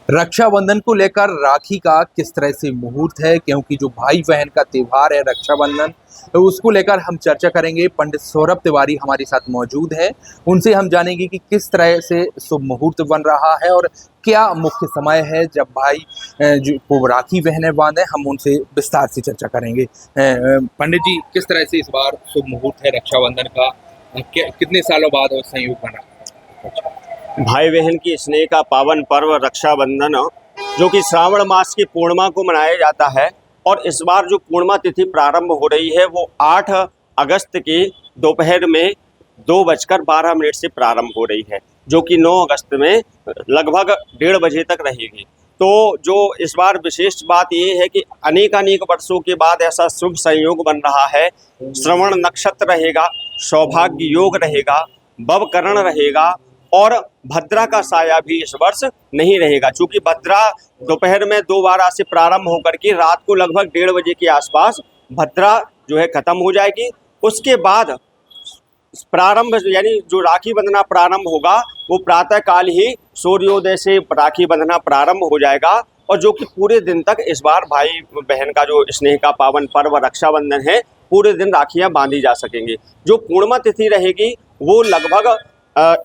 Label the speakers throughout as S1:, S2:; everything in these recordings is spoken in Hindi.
S1: रक्षाबंधन को लेकर राखी का किस तरह से मुहूर्त है, क्योंकि जो भाई बहन का त्योहार है रक्षाबंधन, तो उसको लेकर हम चर्चा करेंगे। पंडित सौरभ तिवारी हमारे साथ मौजूद है, उनसे हम जानेंगे कि किस तरह से शुभ मुहूर्त बन रहा है और क्या मुख्य समय है जब भाई जो को राखी बहनें बांधे। हम उनसे विस्तार से चर्चा करेंगे। पंडित जी, किस तरह से इस बार शुभ मुहूर्त है रक्षाबंधन का, कितने सालों बाद संयोग बना?
S2: भाई बहन की स्नेह का पावन पर्व रक्षाबंधन, जो कि श्रावण मास की पूर्णिमा को मनाया जाता है। और इस बार जो पूर्णिमा तिथि प्रारंभ हो रही है वो 8 अगस्त की दोपहर में 2:12 से प्रारंभ हो रही है, जो कि 9 अगस्त में लगभग 1:30 बजे तक रहेगी। तो जो इस बार विशेष बात ये है कि अनेक वर्षों के बाद ऐसा शुभ संयोग बन रहा है। श्रवण नक्षत्र रहेगा, सौभाग्य योग रहेगा, भवकरण रहेगा और भद्रा का साया भी इस वर्ष नहीं रहेगा, क्योंकि भद्रा दोपहर में 2:12 से प्रारंभ होकर के रात को लगभग 1:30 बजे के आसपास भद्रा जो है खत्म हो जाएगी। उसके बाद प्रारंभ यानी जो राखी बंधना प्रारंभ होगा वो प्रातः काल ही सूर्योदय से राखी बंधना प्रारंभ हो जाएगा, और जो कि पूरे दिन तक इस बार भाई बहन का जो स्नेह का पावन पर्व रक्षाबंधन है, पूरे दिन राखियां बांधी जा सकेंगी। जो पूर्णिमा तिथि रहेगी वो लगभग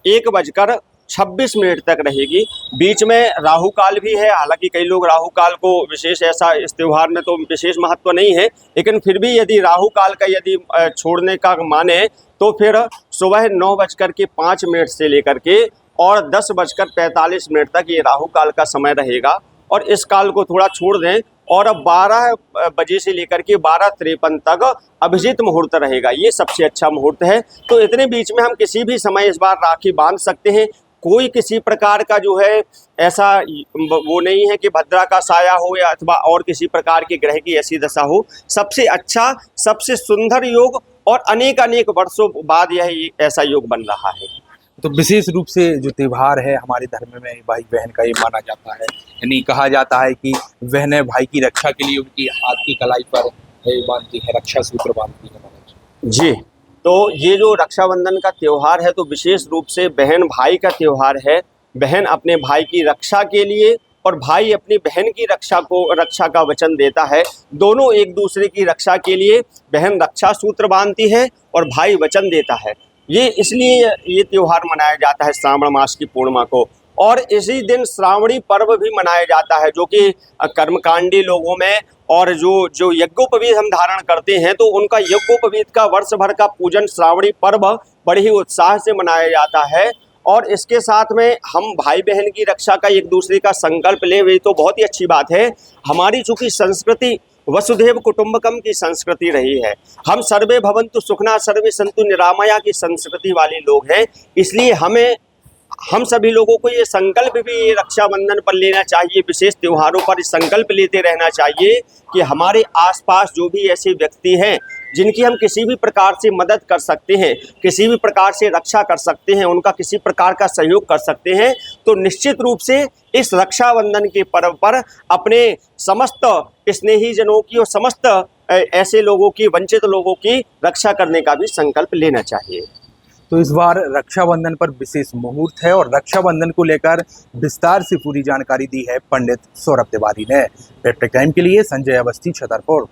S2: 1:26 तक रहेगी। बीच में राहु काल भी है, हालांकि कई लोग राहु काल को विशेष ऐसा इस त्योहार में तो विशेष महत्व नहीं है, लेकिन फिर भी यदि राहु काल का यदि छोड़ने का माने तो फिर सुबह 9:05 से लेकर के और 10:45 तक ये राहु काल का समय रहेगा। और इस काल को थोड़ा छोड़ दें और अब 12 बजे से लेकर के 12:53 तक अभिजीत मुहूर्त रहेगा। ये सबसे अच्छा मुहूर्त है। तो इतने बीच में हम किसी भी समय इस बार राखी बांध सकते हैं। कोई किसी प्रकार का जो है ऐसा वो नहीं है कि भद्रा का साया हो या अथवा और किसी प्रकार के ग्रह की ऐसी दशा हो। सबसे अच्छा, सबसे सुंदर योग और अनेक वर्षों बाद यह ऐसा योग बन रहा है।
S1: तो विशेष रूप से जो त्योहार है हमारे धर्म में भाई बहन का ये माना जाता है, यानी कहा जाता है कि बहनें भाई की रक्षा के लिए उनकी हाथ की कलाई पर बांधती है, रक्षा सूत्र बांधती है।
S2: जी, तो ये जो रक्षाबंधन का त्योहार है तो विशेष रूप से बहन भाई का त्योहार है। बहन अपने भाई की रक्षा के लिए और भाई अपनी बहन की रक्षा का वचन देता है। दोनों एक दूसरे की रक्षा के लिए बहन रक्षा सूत्र बांधती है और भाई वचन देता है। ये इसलिए ये त्योहार मनाया जाता है श्रावण मास की पूर्णिमा को। और इसी दिन श्रावणी पर्व भी मनाया जाता है, जो कि कर्मकांडी लोगों में और जो यज्ञोपवीत हम धारण करते हैं तो उनका यज्ञोपवीत का वर्ष भर का पूजन श्रावणी पर्व बड़े ही उत्साह से मनाया जाता है। और इसके साथ में हम भाई बहन की रक्षा का एक दूसरे का संकल्प ले, वे तो बहुत ही अच्छी बात है। हमारी चूँकि संस्कृति वसुधैव कुटुंबकम की संस्कृति रही है, हम सर्वे भवन्तु सुखना सर्वे सन्तु निरामया की संस्कृति वाले लोग हैं, इसलिए हम सभी लोगों को ये संकल्प भी रक्षाबंधन पर लेना चाहिए। विशेष त्योहारों पर संकल्प लेते रहना चाहिए कि हमारे आसपास जो भी ऐसे व्यक्ति हैं जिनकी हम किसी भी प्रकार से मदद कर सकते हैं, किसी भी प्रकार से रक्षा कर सकते हैं, उनका किसी प्रकार का सहयोग कर सकते हैं, तो निश्चित रूप से इस रक्षाबंधन के पर्व पर अपने समस्त स्नेही जनों की और समस्त ऐसे लोगों की, वंचित लोगों की रक्षा करने का भी संकल्प लेना चाहिए।
S1: तो इस बार रक्षाबंधन पर विशेष मुहूर्त है और रक्षाबंधन को लेकर विस्तार से पूरी जानकारी दी है पंडित सौरभ तिवारी ने। पेट्रिक टाइम के लिए संजय अवस्थी, छतरपुर।